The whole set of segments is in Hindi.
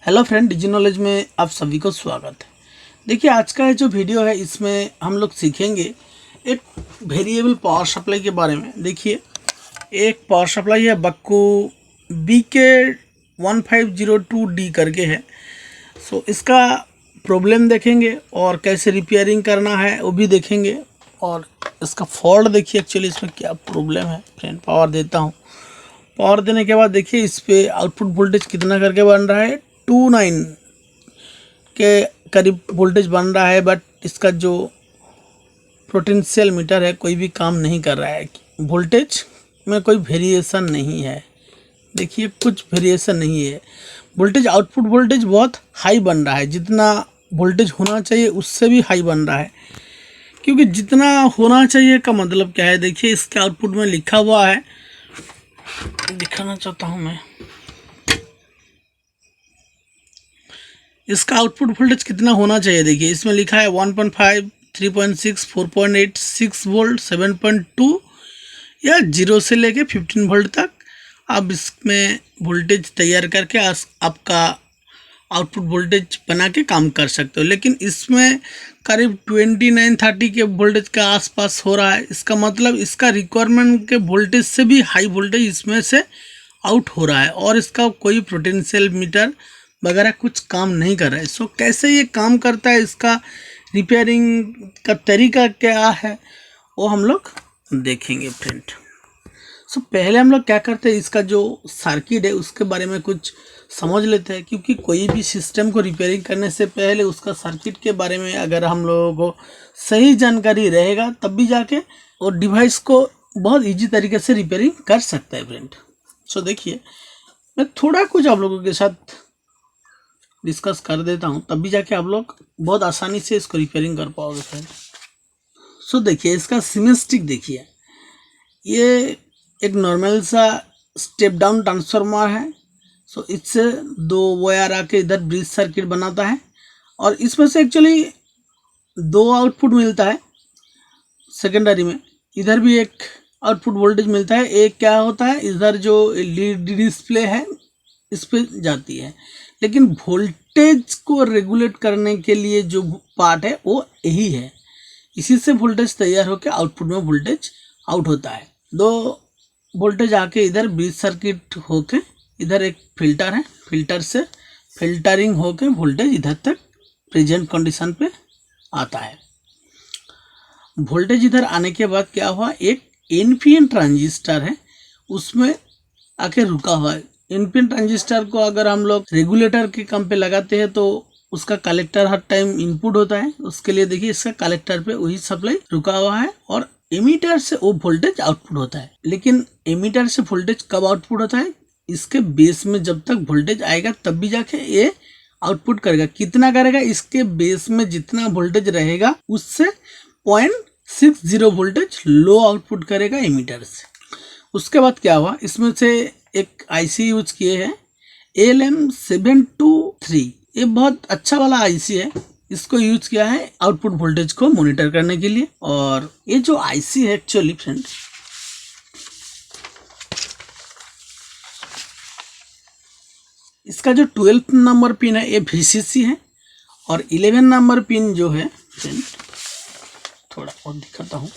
हेलो फ्रेंड, डिजी नॉलेज में आप सभी को स्वागत है। देखिए, आज का ये जो वीडियो है इसमें हम लोग सीखेंगे एक वेरिएबल पावर सप्लाई के बारे में। देखिए, एक पावर सप्लाई है बक्कू BK1502D करके है। सो इसका प्रॉब्लम देखेंगे और कैसे रिपेयरिंग करना है वो भी देखेंगे। और इसका फॉल्ट देखिए, एक्चुअली इसमें क्या प्रॉब्लम है। फ्रेंड, पावर देता हूँ। पावर देने के बाद देखिए इस पे आउटपुट वोल्टेज कितना करके बन रहा है, 29 के करीब वोल्टेज बन रहा है। बट इसका जो पोटेंशियल मीटर है कोई भी काम नहीं कर रहा है। वोल्टेज में कोई वेरिएशन नहीं है। देखिए, कुछ वेरिएशन नहीं है। वोल्टेज, आउटपुट वोल्टेज बहुत हाई बन रहा है। जितना वोल्टेज होना चाहिए उससे भी हाई बन रहा है। क्योंकि जितना होना चाहिए का मतलब क्या है, देखिए इसके आउटपुट में लिखा हुआ है, दिखाना चाहता हूँ मैं। इसका आउटपुट वोल्टेज कितना होना चाहिए, देखिए इसमें लिखा है 1.5, 3.6, 4.8, 6 वोल्ट, 7.2 या 0 से लेके 15 वोल्ट तक आप इसमें वोल्टेज तैयार करके आपका आउटपुट वोल्टेज बना के काम कर सकते हो। लेकिन इसमें करीब 29-30 के वोल्टेज का आसपास हो रहा है। इसका मतलब इसका रिक्वायरमेंट के वोल्टेज से भी हाई वोल्टेज इसमें से आउट हो रहा है और इसका कोई पोटेंशियल मीटर वगैरह कुछ काम नहीं कर रहा है। सो कैसे ये काम करता है, इसका रिपेयरिंग का तरीका क्या है, वो हम लोग देखेंगे फ्रेंड। सो पहले हम लोग क्या करते हैं, इसका जो सर्किट है उसके बारे में कुछ समझ लेते हैं। क्योंकि कोई भी सिस्टम को रिपेयरिंग करने से पहले उसका सर्किट के बारे में अगर हम लोगों को सही जानकारी रहेगा तब भी जाके वो डिवाइस को बहुत ईजी तरीके से रिपेयरिंग कर सकता है फ्रेंड। सो देखिए, मैं थोड़ा कुछ आप लोगों के साथ डिस्कस कर देता हूँ, तब भी जाके आप लोग बहुत आसानी से इसको रिपेयरिंग कर पाओगे फ्रेंड। सो देखिए, इसका सिमेस्टिक देखिए, ये एक नॉर्मल सा स्टेप डाउन ट्रांसफार्मर है। सो इससे दो वायर आके इधर ब्रिज सर्किट बनाता है और इसमें से एक्चुअली दो आउटपुट मिलता है सेकेंडरी में। इधर भी एक आउटपुट वोल्टेज मिलता है। एक क्या होता है, इधर जो लीड डिस्प्ले है इस पे जाती है। लेकिन वोल्टेज को रेगुलेट करने के लिए जो पार्ट है वो यही है। इसी से वोल्टेज तैयार होकर आउटपुट में वोल्टेज आउट होता है। दो वोल्टेज आके इधर ब्रिज सर्किट होके इधर एक फिल्टर है, फिल्टर से फिल्टरिंग होके वोल्टेज इधर तक प्रेजेंट कंडीशन पे आता है। वोल्टेज इधर आने के बाद क्या हुआ, एक एनपीएन ट्रांजिस्टर है उसमें आके रुका हुआ है। एनपीएन ट्रांजिस्टर को अगर हम लोग रेगुलेटर के काम पे लगाते हैं तो उसका कलेक्टर हर टाइम इनपुट होता है। उसके लिए देखिए इसका कलेक्टर पे वही सप्लाई रुका हुआ है और एमीटर से वो वोल्टेज आउटपुट होता है। लेकिन एमीटर से वोल्टेज कब आउटपुट होता है, इसके बेस में जब तक वोल्टेज आएगा तब भी जाके ये आउटपुट करेगा। कितना करेगा, इसके बेस में जितना वोल्टेज रहेगा उससे 0.60 वोल्टेज लो आउटपुट करेगा एमीटर से। उसके बाद क्या हुआ, इसमें से एक आईसी यूज किए हैं LM723। ये बहुत अच्छा वाला आईसी है। इसको यूज किया है आउटपुट वोल्टेज को मॉनिटर करने के लिए। और ये जो आईसी है एक्चुअली फ्रेंड, इसका जो 12 नंबर पिन है ये VCC है और 11 नंबर पिन जो है फ्रेंड, थोड़ा और दिखाता हूँ।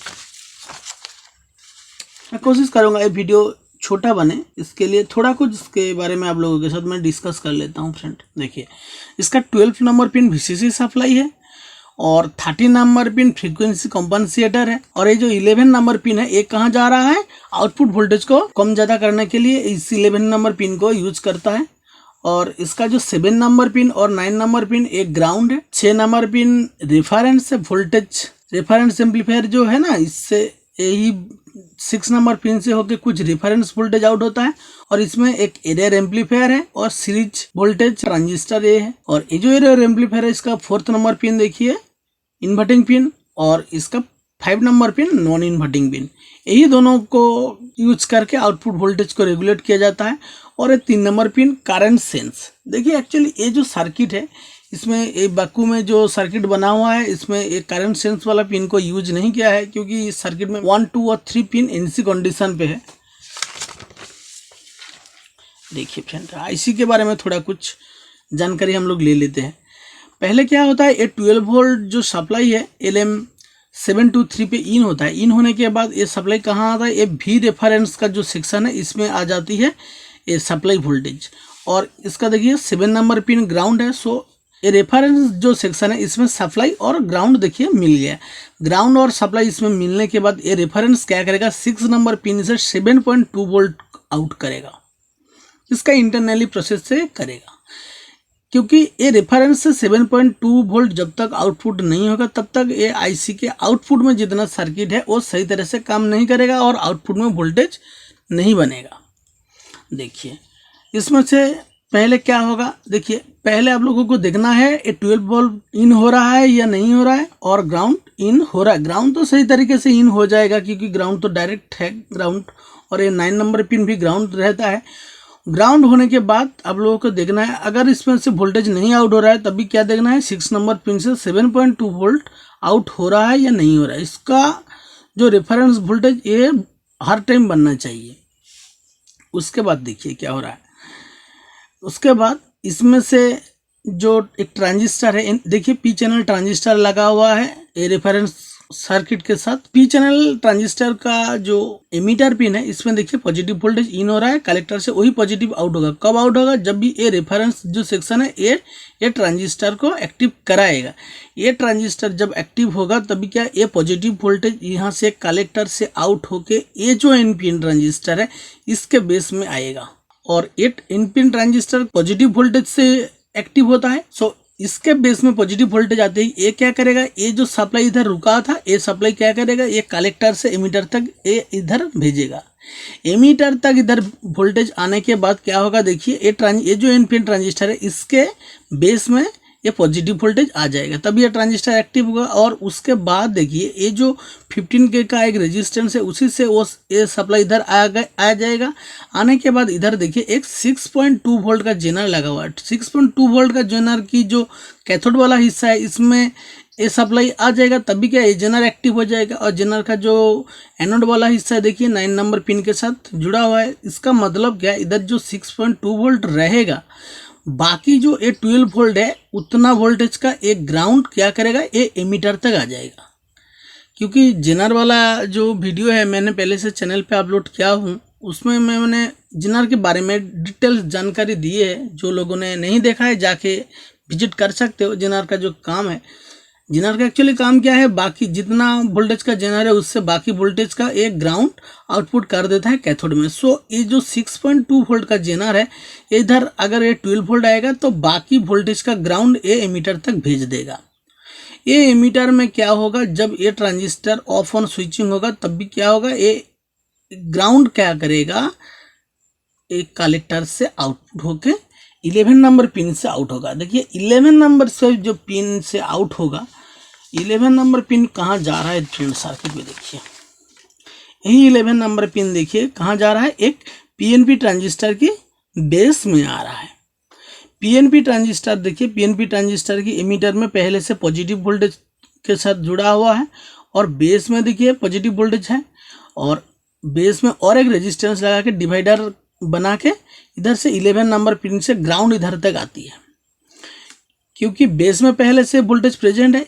मैं कोशिश करूँगा ये वीडियो छोटा बने, इसके लिए थोड़ा कुछ इसके बारे में आप लोगों के साथ मैं डिस्कस कर लेता हूँ फ्रेंड। देखिए, इसका 12 नंबर पिन VCC सप्लाई है और 30 नंबर पिन फ्रीक्वेंसी कॉम्पनसेटर है। और ये जो 11 नंबर पिन है ये कहाँ जा रहा है, आउटपुट वोल्टेज को कम ज़्यादा करने के लिए इस 11 नंबर पिन को यूज करता है। और इसका जो 7 नंबर पिन और 9 नंबर पिन एक ग्राउंड है। 6 number pin reference voltage, reference amplifier जो है ना, इससे यही 6 नंबर पिन से होके कुछ रेफरेंस वोल्टेज आउट होता है। और इसमें एक एरर एम्पलीफायर है और सीरीज वोल्टेज ट्रांजिस्टर ये है। और ये जो एरर एम्पलीफायर है इसका 4th नंबर पिन देखिए इन्वर्टिंग पिन और इसका 5 number pin non inverting pin. यही दोनों को यूज करके आउटपुट वोल्टेज को रेगुलेट किया जाता है। और ये 3 नंबर पिन करंट सेंस। देखिए, एक्चुअली ये जो सर्किट है इसमें एक बक्कू में जो सर्किट बना हुआ है इसमें एक करंट सेंस वाला पिन को यूज नहीं किया है, क्योंकि इस सर्किट में 1, 2 और 3 पिन NC कंडीशन पे है। देखिए फ्रेंड, आईसी के बारे में थोड़ा कुछ जानकारी हम लोग ले लेते हैं। पहले क्या होता है, ये 12 वोल्ट जो सप्लाई है LM723 पे इन होता है। इन होने के बाद ये सप्लाई कहाँ आता है, ये भी रेफरेंस का जो सेक्शन है इसमें आ जाती है ये सप्लाई वोल्टेज। और इसका देखिए 7 नंबर पिन ग्राउंड है। सो ये रेफरेंस जो सेक्शन है इसमें सप्लाई और ग्राउंड देखिए मिल गया। ग्राउंड और सप्लाई इसमें मिलने के बाद ये रेफरेंस क्या करेगा, 6 नंबर पिन से 7.2 वोल्ट आउट करेगा। इसका इंटरनली प्रोसेस से करेगा, क्योंकि ये रेफरेंस से 7.2 वोल्ट जब तक आउटपुट नहीं होगा तब तक ये आईसी के आउटपुट में जितना सर्किट है वो सही तरह से काम नहीं करेगा और आउटपुट में वोल्टेज नहीं बनेगा। देखिए इसमें से पहले क्या होगा, देखिए पहले आप लोगों को देखना है ये 12 वोल्ट इन हो रहा है या नहीं हो रहा है, और ग्राउंड इन हो रहा है। ग्राउंड तो सही तरीके से इन हो जाएगा क्योंकि ग्राउंड तो डायरेक्ट है ग्राउंड, और ये 9 नंबर पिन भी ग्राउंड रहता है। ग्राउंड होने के बाद आप लोगों को देखना है, अगर इसमें से वोल्टेज नहीं आउट हो रहा है तभी क्या देखना है, 6 नंबर पिन से 7.2 वोल्ट आउट हो रहा है या नहीं हो रहा है। इसका जो रेफरेंस वोल्टेज ये हर टाइम बनना चाहिए। उसके बाद देखिए क्या हो रहा है, उसके बाद इसमें से जो एक ट्रांजिस्टर है, देखिए पी चैनल ट्रांजिस्टर लगा हुआ है ये रेफरेंस सर्किट के साथ। पी चैनल ट्रांजिस्टर का जो एमीटर पिन है इसमें देखिए पॉजिटिव वोल्टेज इन हो रहा है, कलेक्टर से वही पॉजिटिव आउट होगा। कब आउट होगा, जब भी ये रेफरेंस जो सेक्शन है ये ट्रांजिस्टर को एक्टिव कराएगा। ये ट्रांजिस्टर जब एक्टिव होगा तभी क्या ये पॉजिटिव वोल्टेज यहाँ से कलेक्टर से आउट होके ये जो एनपीएन ट्रांजिस्टर है इसके बेस में आएगा, और ये एनपीएन ट्रांजिस्टर पॉजिटिव वोल्टेज से एक्टिव होता है। सो इसके बेस में पॉजिटिव वोल्टेज आते ही ये क्या करेगा, ये जो सप्लाई इधर रुका था ये सप्लाई क्या करेगा, ये कलेक्टर से एमीटर तक ये इधर भेजेगा। एमीटर तक इधर वोल्टेज आने के बाद क्या होगा, देखिए ये जो एनपीएन ट्रांजिस्टर है इसके बेस में ये पॉजिटिव वोल्टेज आ जाएगा, तभी ये ट्रांजिस्टर एक्टिव होगा। और उसके बाद देखिए ये जो 15K का एक रेजिस्टेंस है उसी से वो ये सप्लाई इधर आ जाएगा। आने के बाद इधर देखिए एक 6.2 वोल्ट का जेनर लगा हुआ है। 6.2 वोल्ट का जेनर की जो कैथोड वाला हिस्सा है इसमें ये सप्लाई आ जाएगा, तभी क्या ये जेनर एक्टिव हो जाएगा। और जेनर का जो एनोड वाला हिस्सा है देखिए 9 नंबर पिन के साथ जुड़ा हुआ है। इसका मतलब क्या है, इधर जो 6.2 वोल्ट रहेगा, बाकी जो ये 12 वोल्ट है उतना वोल्टेज का एक ग्राउंड क्या करेगा, ये एमीटर तक आ जाएगा। क्योंकि जेनर वाला जो वीडियो है मैंने पहले से चैनल पे अपलोड किया हूँ, उसमें मैंने जेनर के बारे में डिटेल जानकारी दी है। जो लोगों ने नहीं देखा है जाके विजिट कर सकते हो। जेनर का जो काम है, जेनर का एक्चुअली काम क्या है, बाकी जितना वोल्टेज का जेनर है उससे बाकी वोल्टेज का एक ग्राउंड आउटपुट कर देता है कैथोड में। सो ये जो 6.2 वोल्ट का जेनर है इधर अगर ये 12 वोल्ट आएगा तो बाकी वोल्टेज का ग्राउंड ये एमीटर तक भेज देगा। ये एमीटर में क्या होगा, जब ये ट्रांजिस्टर ऑफ ऑन स्विचिंग होगा तब भी क्या होगा, ये ग्राउंड क्या करेगा, एक कलेक्टर से आउटपुट होके 11 नंबर पिन से आउट होगा। देखिए 11 नंबर से जो पिन से आउट होगा, 11 नंबर पिन कहाँ जा रहा है फ्रेंड सर्किट में देखिए, यही 11 नंबर पिन देखिए कहाँ जा रहा है, एक पीएनपी ट्रांजिस्टर की बेस में आ रहा है। पीएनपी ट्रांजिस्टर देखिए, पीएनपी ट्रांजिस्टर की एमीटर में पहले से पॉजिटिव वोल्टेज के साथ जुड़ा हुआ है और बेस में देखिए पॉजिटिव वोल्टेज है, और बेस में और एक रेजिस्टेंस लगा के डिवाइडर बना के इधर से 11 नंबर पिन से ग्राउंड इधर तक आती है। क्योंकि बेस में पहले से वोल्टेज प्रेजेंट है,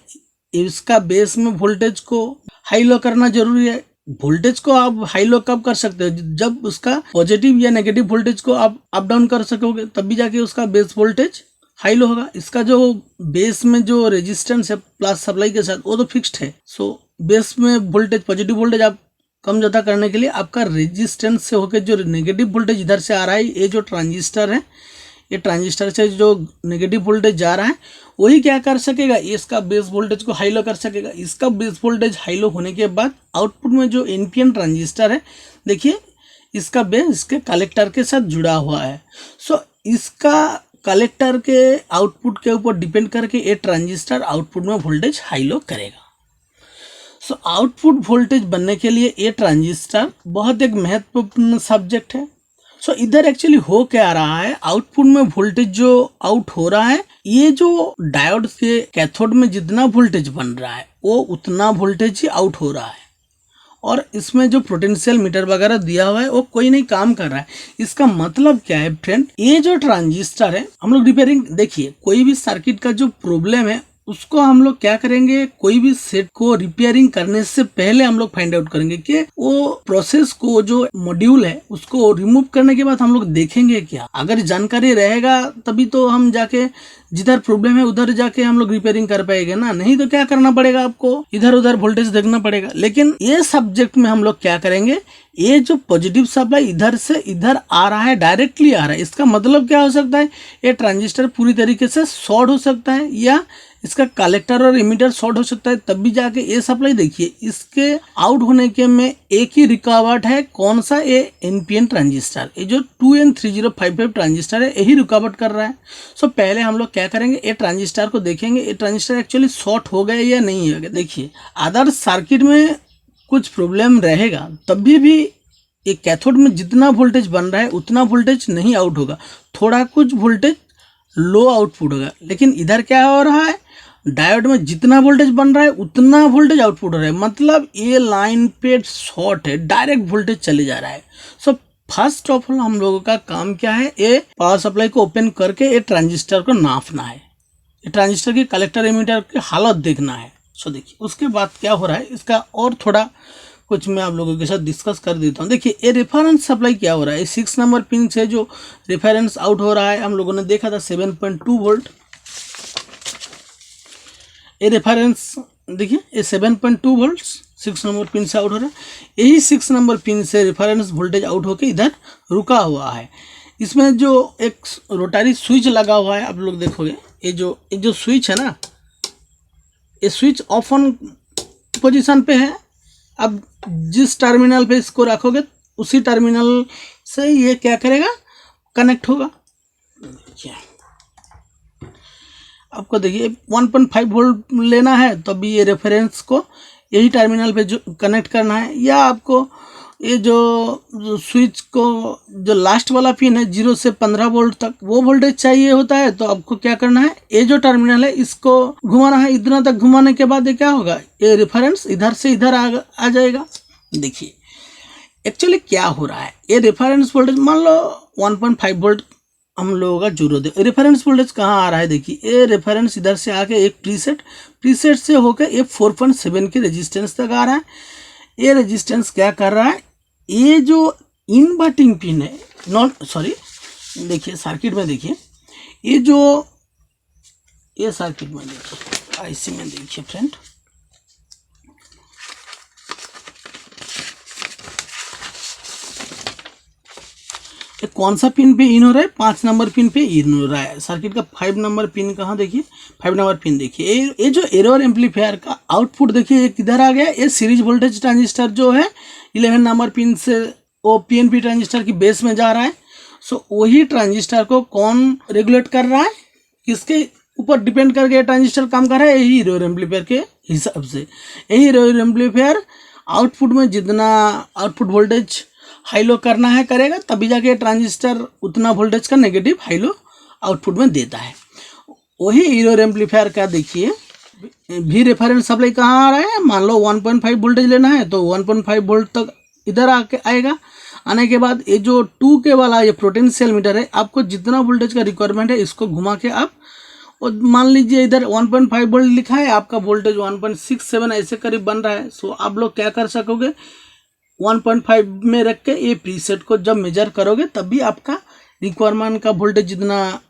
इसका बेस में वोल्टेज को हाई लो करना जरूरी है। वोल्टेज को आप हाई लो कब कर सकते हो, जब उसका पॉजिटिव या नेगेटिव वोल्टेज को आप अप डाउन कर सकोगे, तभी जाके उसका बेस वोल्टेज हाई लो होगा। इसका जो बेस में जो रेजिस्टेंस है प्लस सप्लाई के साथ वो तो फिक्स्ड है। सो बेस में वोल्टेज पॉजिटिव वोल्टेज आप कम ज़्यादा करने के लिए आपका रेजिस्टेंस से होकर जो नेगेटिव वोल्टेज इधर से आ रहा है, ये जो ट्रांजिस्टर है, ये ट्रांजिस्टर से जो नेगेटिव वोल्टेज जा रहा है वही क्या कर सकेगा, ये इसका बेस वोल्टेज को हाई लो कर सकेगा। इसका बेस वोल्टेज हाई लो होने के बाद आउटपुट में जो एनपीएन ट्रांजिस्टर है देखिए, इसका बेस इसके कलेक्टर के साथ जुड़ा हुआ है। सो इसका कलेक्टर के आउटपुट के ऊपर डिपेंड करके ये ट्रांजिस्टर आउटपुट में वोल्टेज हाई लो करेगा। सो आउटपुट वोल्टेज बनने के लिए ये ट्रांजिस्टर बहुत एक महत्वपूर्ण सब्जेक्ट है। सो इधर एक्चुअली हो क्या रहा है, आउटपुट में वोल्टेज जो आउट हो रहा है, ये जो डायोड के कैथोड में जितना वोल्टेज बन रहा है वो उतना वोल्टेज ही आउट हो रहा है, और इसमें जो पोटेंशियल मीटर वगैरह दिया हुआ है वो कोई नहीं काम कर रहा है। इसका मतलब क्या है फ्रेंड, ये जो ट्रांजिस्टर है हम लोग रिपेयरिंग, देखिए कोई भी सर्किट का जो प्रॉब्लम है उसको हम लोग क्या करेंगे, कोई भी सेट को रिपेयरिंग करने से पहले हम लोग फाइंड आउट करेंगे कि वो प्रोसेस को, जो मॉड्यूल है उसको रिमूव करने के बाद हम लोग देखेंगे क्या। अगर जानकारी रहेगा तभी तो हम जाके जिधर प्रॉब्लम है उधर जाके हम लोग रिपेयरिंग कर पाएंगे ना, नहीं तो क्या करना पड़ेगा, आपको इधर उधर वोल्टेज देखना पड़ेगा। लेकिन ये सब्जेक्ट में हम लोग क्या करेंगे, ये जो पॉजिटिव सप्लाई इधर से इधर आ रहा है, डायरेक्टली आ रहा है, इसका मतलब क्या हो सकता है, ये ट्रांजिस्टर पूरी तरीके से शॉर्ट हो सकता है या इसका कलेक्टर और इमीटर शॉर्ट हो सकता है, तब भी जाके ये सप्लाई, देखिए इसके आउट होने के में एक ही रुकावट है, कौन सा, ये एनपीएन ट्रांजिस्टर, ये जो 2N3055 ट्रांजिस्टर है यही रुकावट कर रहा है। सो पहले हम लोग क्या करेंगे, ये ट्रांजिस्टर को देखेंगे, ये ट्रांजिस्टर एक्चुअली शॉर्ट हो गया या नहीं हो गया। देखिए अदर सर्किट में कुछ प्रॉब्लम रहेगा तभी भी ये कैथोड में जितना वोल्टेज बन रहा है उतना वोल्टेज नहीं आउट होगा, थोड़ा कुछ वोल्टेज लो आउटपुट होगा। लेकिन इधर क्या हो रहा है, डायोड में जितना वोल्टेज बन रहा है उतना वोल्टेज आउटपुट हो रहा है, मतलब ये लाइन पे शॉर्ट है, डायरेक्ट वोल्टेज चले जा रहा है। सो फर्स्ट ऑफ ऑल हम लोगों का काम क्या है, ये पावर सप्लाई को ओपन करके ये ट्रांजिस्टर को नापना है, ये ट्रांजिस्टर की कलेक्टर एमीटर की हालत देखना है। सो देखिए उसके बाद क्या हो रहा है, इसका और थोड़ा कुछ मैं आप लोगों के साथ डिस्कस कर देता हूँ। देखिए ये रेफरेंस सप्लाई क्या हो रहा है, 6 नंबर पिन से जो रेफरेंस आउट हो रहा है, हम लोगों ने देखा था 7.2 वोल्ट, ये रेफरेंस देखिए ये 7.2 वोल्ट 6 नंबर पिन से आउट हो रहा है। यही 6 नंबर पिन से रेफरेंस वोल्टेज आउट होकर इधर रुका हुआ है। इसमें जो एक रोटरी स्विच लगा हुआ है, आप लोग देखोगे ये जो स्विच है ना, ये स्विच ऑफ ऑन पोजीशन पे है। अब जिस टर्मिनल पे इसको रखोगे उसी टर्मिनल से ये क्या करेगा, कनेक्ट होगा। देखिए आपको देखिए 1.5 वोल्ट लेना है तो अभी ये रेफरेंस को यही टर्मिनल पे जो कनेक्ट करना है, या आपको ये जो स्विच को जो लास्ट वाला पिन है 0 से 15 वोल्ट तक वो वोल्टेज चाहिए होता है, तो आपको क्या करना है, ये जो टर्मिनल है इसको घुमाना है, इतना तक घुमाने के बाद ये क्या होगा, ये रेफरेंस इधर से इधर आ जाएगा। देखिए एक्चुअली क्या हो रहा है, ये रेफरेंस वोल्टेज मान लो 1.5 वोल्ट हम लोगों का जरूरत है, रेफरेंस वोल्टेज कहाँ आ रहा है, देखिए ये रेफरेंस इधर से आके एक प्रीसेट से होकर ये 4.7 के रेजिस्टेंस तक आ रहा है। ये रेजिस्टेंस क्या कर रहा है, ये जो इनवर्टिंग पिन है, नॉट सॉरी, देखिए सर्किट में देखिए, ये सर्किट में देखिए, आईसी में देखिए फ्रेंड, ये कौन सा पिन पे इन हो रहा है, 5 नंबर पिन पे इन हो रहा है। सर्किट का 5 नंबर पिन कहाँ, देखिए 5 नंबर पिन देखिए, ये जो एरर एम्पलीफायर का आउटपुट देखिए एक इधर आ गया, ये सीरीज वोल्टेज ट्रांजिस्टर जो है 11 नंबर पिन से वो पीएनपी ट्रांजिस्टर की बेस में जा रहा है। सो वही ट्रांजिस्टर को कौन रेगुलेट कर रहा है, किसके ऊपर डिपेंड करके ट्रांजिस्टर काम कर रहा है, यही एरर एम्पलीफायर के हिसाब से। यही एरर एम्पलीफायर आउटपुट में जितना आउटपुट वोल्टेज हाई लो करना है करेगा, तभी जाके ट्रांजिस्टर उतना वोल्टेज का नेगेटिव हाई लो आउटपुट में देता है। वही एरर एम्पलीफायर का देखिए भी रेफरेंस सप्लाई कहाँ आ रहा है, मान लो 1.5 वोल्टेज लेना है तो 1.5 वोल्ट तक इधर आके आएगा। आने के बाद ये जो 2 के वाला ये पोटेंशियल मीटर है, आपको जितना वोल्टेज का रिक्वायरमेंट है इसको घुमा के आप, और मान लीजिए इधर 1.5 वोल्ट लिखा है, आपका वोल्टेज 1.67 ऐसे करीब बन रहा है। सो आप लोग क्या कर सकोगे, 1.5 में रख के ये प्रीसेट को जब मेजर करोगे तब भी आपका रिक्वायरमेंट का वोल्टेज जितना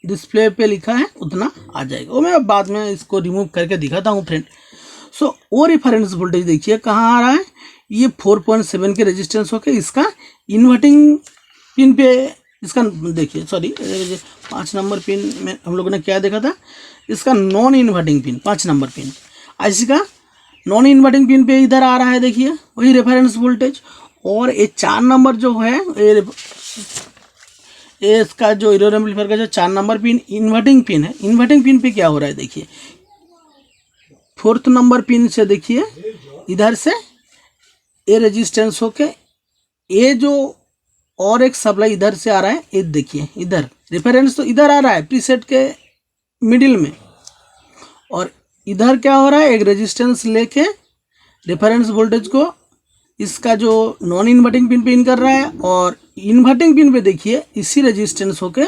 डिस्प्ले पे लिखा है उतना आ जाएगा। वो मैं बाद में इसको रिमूव करके दिखाता हूँ फ्रेंड। सो वो रेफरेंस वोल्टेज देखिए कहाँ आ रहा है, ये 4.7 के रेजिस्टेंस होके इसका इन्वर्टिंग पिन पे, इसका देखिए सॉरी 5 नंबर पिन में हम लोगों ने क्या देखा था, इसका non inverting pin 5 number pin, ऐसी का नॉन इन्वर्टिंग पिन पे इधर आ रहा है, देखिए वही रेफरेंस वोल्टेज। और ये 4 नंबर जो है ये इसका जो एरर एम्पलीफायर का जो 4 नंबर पिन इन्वर्टिंग पिन है, इन्वर्टिंग पिन पे क्या हो रहा है, देखिए 4th नंबर पिन से देखिए इधर से ये रेजिस्टेंस होके ये जो और एक सप्लाई इधर से आ रहा है, ये देखिए इधर रेफरेंस तो इधर आ रहा है प्रीसेट के मिडिल में, और इधर क्या हो रहा है, एक रेजिस्टेंस लेके रेफरेंस वोल्टेज को इसका जो नॉन इन्वर्टिंग पिन पे इन कर रहा है और इन्वर्टिंग पिन पे देखिए इसी रेजिस्टेंस होके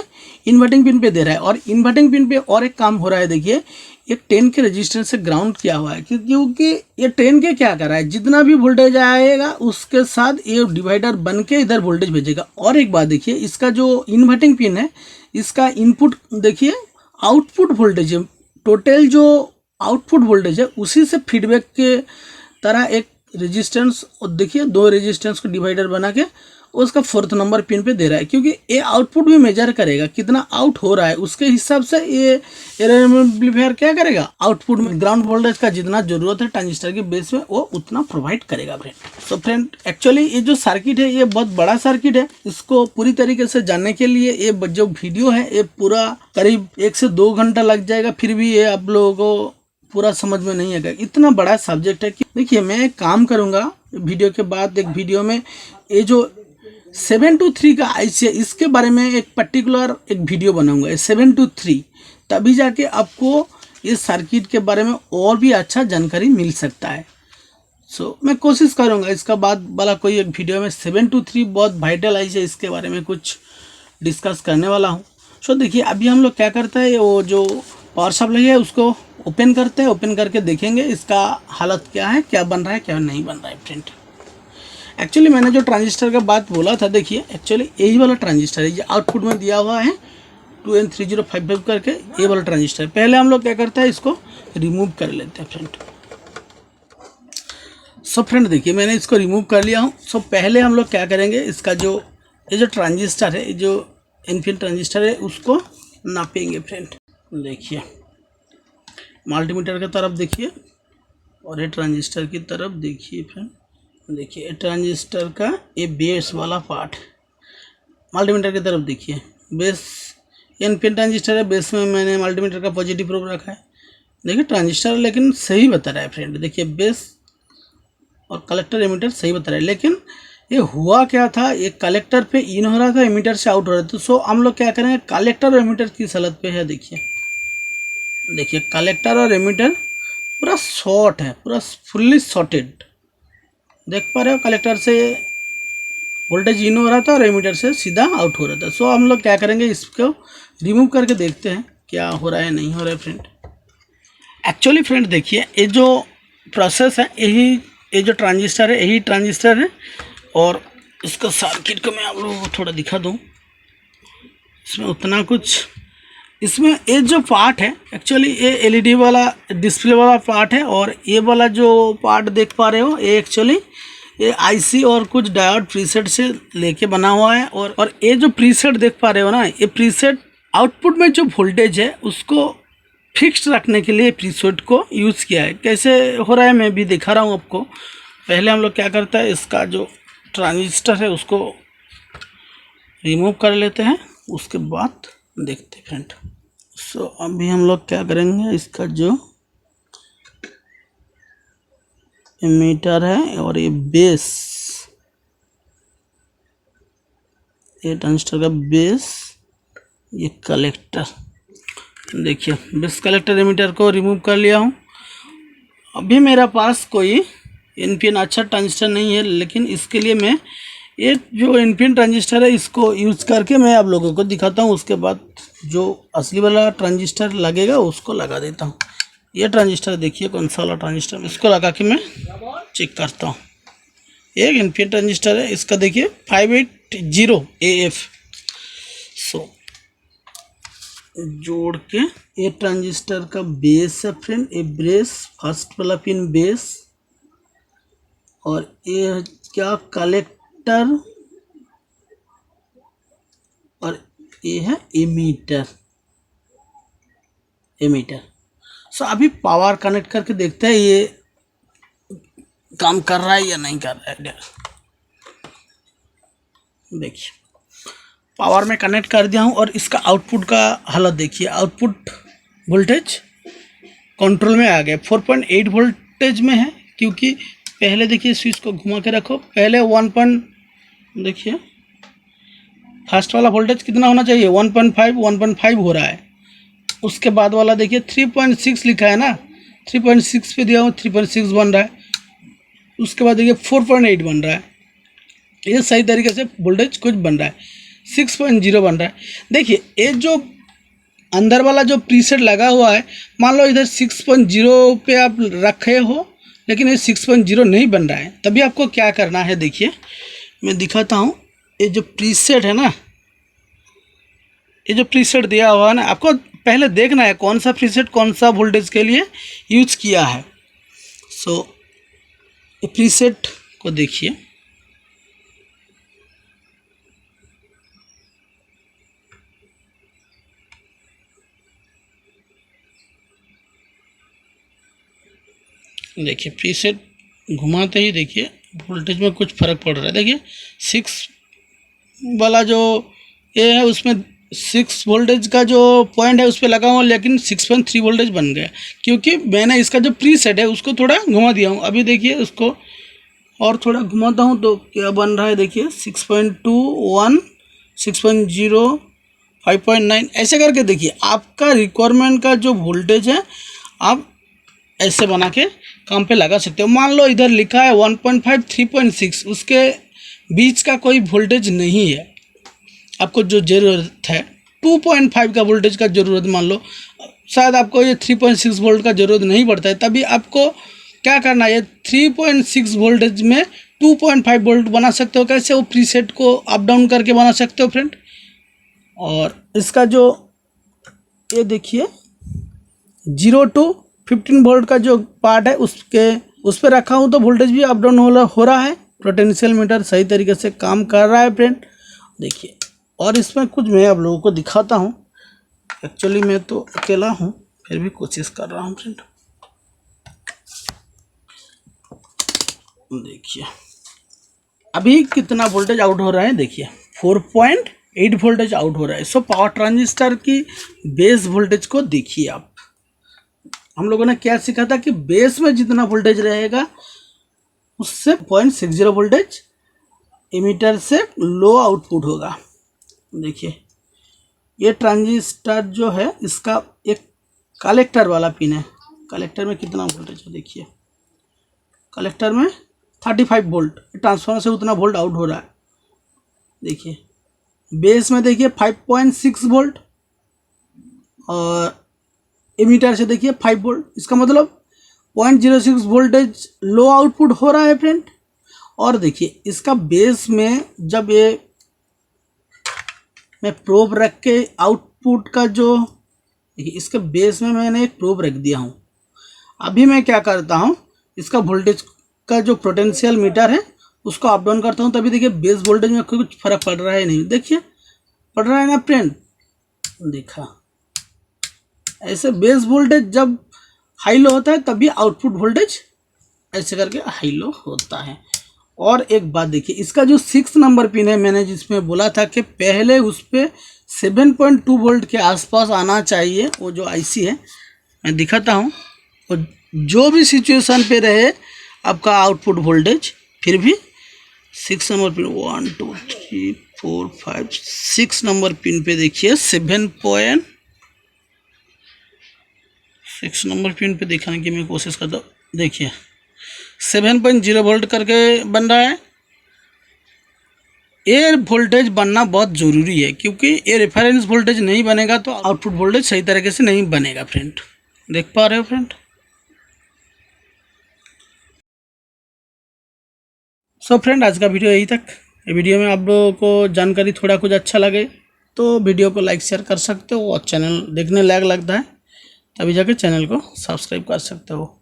इन्वर्टिंग पिन पे दे रहा है। और इन्वर्टिंग पिन पे और एक काम हो रहा है, देखिए ये 10 के रेजिस्टेंस से ग्राउंड किया हुआ है, क्योंकि ये 10 के क्या कर रहा है, जितना भी वोल्टेज आएगा उसके साथ ये डिवाइडर बन के इधर वोल्टेज भेजेगा। और एक बात देखिए, इसका जो इन्वर्टिंग पिन है इसका इनपुट देखिए आउटपुट वोल्टेज है, टोटल जो आउटपुट वोल्टेज है उसी से फीडबैक के तरह एक रेजिस्टेंस, और देखिए 2 रेजिस्टेंस को डिवाइडर बना के उसका 4th नंबर पिन पे दे रहा है, क्योंकि ये आउटपुट भी मेजर करेगा कितना आउट हो रहा है, उसके हिसाब से ये एम्पलीफायर क्या करेगा, आउटपुट में ग्राउंड वोल्टेज का जितना जरूरत है ट्रांजिस्टर के बेस में वो उतना प्रोवाइड करेगा फ्रेंड। तो फ्रेंड एक्चुअली ये जो सर्किट है ये बहुत बड़ा सर्किट है, इसको पूरी तरीके से जानने के लिए ये जो वीडियो है ये पूरा करीब 1 से 2 घंटा लग जाएगा, फिर भी ये आप लोगों को पूरा समझ में नहीं आएगा, इतना बड़ा सब्जेक्ट है कि देखिए मैं एक काम करूंगा वीडियो के बाद, एक वीडियो में ये जो 723 का आईसी है इसके बारे में एक पर्टिकुलर एक वीडियो बनाऊंगा, 723, तभी जाके आपको इस सर्किट के बारे में और भी अच्छा जानकारी मिल सकता है। मैं कोशिश करूंगा इसका बाद वाला कोई एक वीडियो में 723 बहुत वाइटल आईसी है इसके बारे में कुछ डिस्कस करने वाला हूँ। देखिए अभी हम लोग क्या करते हैं, वो जो पावर सप्लाई है उसको ओपन करते हैं, ओपन करके देखेंगे इसका हालत क्या है, क्या बन रहा है क्या नहीं बन रहा है फ्रेंड। एक्चुअली मैंने जो ट्रांजिस्टर का बात बोला था, देखिए एक्चुअली यही वाला ट्रांजिस्टर है, ये आउटपुट में दिया हुआ है 2N3055 करके, ये वाला ट्रांजिस्टर। पहले हम लोग क्या करते हैं, इसको रिमूव कर लेते हैं फ्रेंड। फ्रेंड देखिए मैंने इसको रिमूव कर लिया हूँ। पहले हम लोग क्या करेंगे, इसका जो ये जो ट्रांजिस्टर है, जो एनपिन ट्रांजिस्टर है उसको नापेंगे फ्रेंड। देखिए मल्टीमीटर की तरफ देखिए और ये ट्रांजिस्टर की तरफ देखिए फ्रेंड। देखिए ट्रांजिस्टर का ये बेस वाला पार्ट, मल्टीमीटर की तरफ देखिए, बेस एनपिन ट्रांजिस्टर है, बेस में मैंने मल्टीमीटर का पॉजिटिव प्रोब रखा है। देखिए ट्रांजिस्टर लेकिन सही बता रहा है फ्रेंड, देखिए बेस और कलेक्टर एमीटर सही बता रहा है, लेकिन ये हुआ क्या था, ये कलेक्टर पे इन हो रहा था, एमीटर से आउट हो रहा था। तो हम लोग क्या करेंगे, कलेक्टर और एमीटर किस हालत पे है देखिए कलेक्टर और एमीटर पूरा शॉर्ट है, पूरा फुल्ली शॉर्टेड, देख पा रहे हो, कलेक्टर से वोल्टेज इन हो रहा था और एमीटर से सीधा आउट हो रहा था। हम लोग क्या करेंगे, इसको रिमूव करके देखते हैं क्या हो रहा है नहीं हो रहा है फ्रेंड। एक्चुअली फ्रेंड देखिए ये जो प्रोसेस है, ये जो ट्रांजिस्टर है यही ट्रांजिस्टर है, और इसका सर्किट को मैं आप लोगों को थोड़ा दिखा दूँ। इसमें उतना कुछ, इसमें ये जो पार्ट है एक्चुअली ये एलईडी वाला डिस्प्ले वाला पार्ट है, और ये वाला जो पार्ट देख पा रहे हो ये एक्चुअली ये आईसी और कुछ डायोड प्रीसेट से लेके बना हुआ है। और ये जो प्रीसेट देख पा रहे हो ना, ये प्रीसेट आउटपुट में जो वोल्टेज है उसको फिक्स्ड रखने के लिए प्रीसेट को यूज़ किया है। कैसे हो रहा है मैं भी दिखा रहा हूँ आपको। पहले हम लोग क्या करते हैं, इसका जो ट्रांजिस्टर है उसको रिमूव कर लेते हैं, उसके बाद देखते हैं फ्रेंड। अभी हम लोग क्या करेंगे, इसका जो एमीटर है और ये बेस, ये ट्रांजिस्टर का बेस, ये कलेक्टर, देखिए बेस कलेक्टर एमीटर को रिमूव कर लिया हूँ। अभी मेरा पास कोई एनपीएन अच्छा ट्रांजिस्टर नहीं है, लेकिन इसके लिए मैं ये जो एनपीएन ट्रांजिस्टर है इसको यूज़ करके मैं आप लोगों को दिखाता हूँ। उसके बाद जो असली वाला ट्रांजिस्टर लगेगा उसको लगा देता हूँ। ये ट्रांजिस्टर देखिए कौन सा वाला ट्रांजिस्टर, इसको लगा के मैं चेक करता हूँ। एक एनपीएन ट्रांजिस्टर है, इसका देखिए 580 AF। जोड़ के ये ट्रांजिस्टर का बेस है फ्रेंड, ये बेस फर्स्ट वाला पिन बेस, और ये क्या कलेक्टर, और ये है एमीटर। अभी पावर कनेक्ट करके देखते हैं ये काम कर रहा है या नहीं कर रहा है। देखिए पावर में कनेक्ट कर दिया हूँ, और इसका आउटपुट का हालत देखिए, आउटपुट वोल्टेज कंट्रोल में आ गया, 4.8 वोल्टेज में है। क्योंकि पहले देखिए स्विच को घुमा के रखो, पहले देखिए फर्स्ट वाला वोल्टेज कितना होना चाहिए, 1.5 हो रहा है। उसके बाद वाला देखिए 3.6 लिखा है ना, 3.6 पे दिया हूँ, 3.6 बन रहा है। उसके बाद देखिए 4.8 बन रहा है, ये सही तरीके से वोल्टेज कुछ बन रहा है। 6.0 बन रहा है। देखिए ये जो अंदर वाला जो प्रीसेट लगा हुआ है, मान लो इधर 6.0 पे आप रखे हो, लेकिन ये 6.0 नहीं बन रहा है, तभी आपको क्या करना है, देखिए मैं दिखाता हूँ। ये जो प्रीसेट है ना, ये जो प्रीसेट दिया हुआ है ना, आपको पहले देखना है कौन सा प्रीसेट कौन सा वोल्टेज के लिए यूज किया है। सो ये प्रीसेट को देखिए, देखिए प्रीसेट घुमाते ही देखिए वोल्टेज में कुछ फ़र्क पड़ रहा है। देखिए 6 वाला जो ये है उसमें 6 वोल्टेज का जो पॉइंट है उस पर लगा हुआ, लेकिन 6.3 वोल्टेज बन गया, क्योंकि मैंने इसका जो प्रीसेट है उसको थोड़ा घुमा दिया हूँ। अभी देखिए उसको और थोड़ा घुमाता हूँ तो क्या बन रहा है, देखिए 6.21, 6.0, 5.9 ऐसे करके। देखिए आपका रिक्वायरमेंट का जो वोल्टेज है आप ऐसे बना के काम पे लगा सकते हो। मान लो इधर लिखा है 1.5, 3.6, उसके बीच का कोई वोल्टेज नहीं है, आपको जो ज़रूरत है 2.5 का वोल्टेज का ज़रूरत, मान लो शायद आपको ये 3.6 वोल्ट का ज़रूरत नहीं पड़ता है, तभी आपको क्या करना है, 3.6 वोल्टेज में 2.5 वोल्ट बना सकते हो। कैसे? वो प्रीसेट को अप डाउन करके बना सकते हो फ्रेंड। और इसका जो ये देखिए 0 to 15 वोल्ट का जो पार्ट है उस पर रखा हूँ तो वोल्टेज भी अप डाउन हो रहा है। पोटेंशियल मीटर सही तरीके से काम कर रहा है फ्रेंड, देखिए। और इसमें कुछ मैं आप लोगों को दिखाता हूँ। एक्चुअली मैं तो अकेला हूँ, फिर भी कोशिश कर रहा हूँ फ्रेंड। देखिए अभी कितना वोल्टेज आउट हो रहा है, देखिए 4.8 वोल्टेज आउट हो रहा है। सो पावर ट्रांजिस्टर की बेस वोल्टेज को देखिए आप। हम लोगों ने क्या सीखा था कि बेस में जितना वोल्टेज रहेगा उससे 0.60 वोल्टेज इमीटर से लो आउटपुट होगा। देखिए ये ट्रांजिस्टर जो है इसका एक कलेक्टर वाला पिन है। कलेक्टर में कितना वोल्टेज है, देखिए कलेक्टर में 35 वोल्ट, ट्रांसफार्मर से उतना वोल्ट आउट हो रहा है। देखिए बेस में देखिए 5.6 वोल्ट और इमीटर से देखिए 5 वोल्ट, इसका मतलब 0.06 वोल्टेज लो आउटपुट हो रहा है फ्रेंड। और देखिए इसका बेस में जब ये मैं प्रोब रख के आउटपुट का जो, देखिए इसके बेस में मैंने एक प्रोब रख दिया हूँ। अभी मैं क्या करता हूँ, इसका वोल्टेज का जो पोटेंशियल मीटर है उसको अप डाउन करता हूँ, तभी देखिए बेस वोल्टेज में कुछ फर्क पड़ रहा है नहीं। देखिए पड़ रहा है ना फ्रेंड, देखा ऐसे बेस वोल्टेज जब हाई लो होता है तभी आउटपुट वोल्टेज ऐसे करके हाई लो होता है। और एक बात देखिए, इसका जो 6 नंबर पिन है, मैंने जिसमें बोला था कि पहले उस पर 7.2 वोल्ट के आसपास आना चाहिए, वो जो आईसी है मैं दिखाता हूँ। और जो भी सिचुएशन पे रहे आपका आउटपुट वोल्टेज, फिर भी 6 नंबर पिन 1 2 3 4 5 6 नंबर पिन पे देखिए 6 नंबर पिन पे दिखाने की मैं कोशिश करता हूँ। देखिए 7.0 वोल्ट करके बन रहा है। ये वोल्टेज बनना बहुत ज़रूरी है, क्योंकि ये रेफरेंस वोल्टेज नहीं बनेगा तो आउटपुट वोल्टेज सही तरीके से नहीं बनेगा फ्रेंड। देख पा रहे हो फ्रेंड। सो फ्रेंड आज का वीडियो यही तक। ये वीडियो में आप लोगों को जानकारी थोड़ा कुछ अच्छा लगे तो वीडियो को लाइक शेयर कर सकते हो, और चैनल देखने लायक लगता है तभी जाके चैनल को सब्सक्राइब कर सकते हो।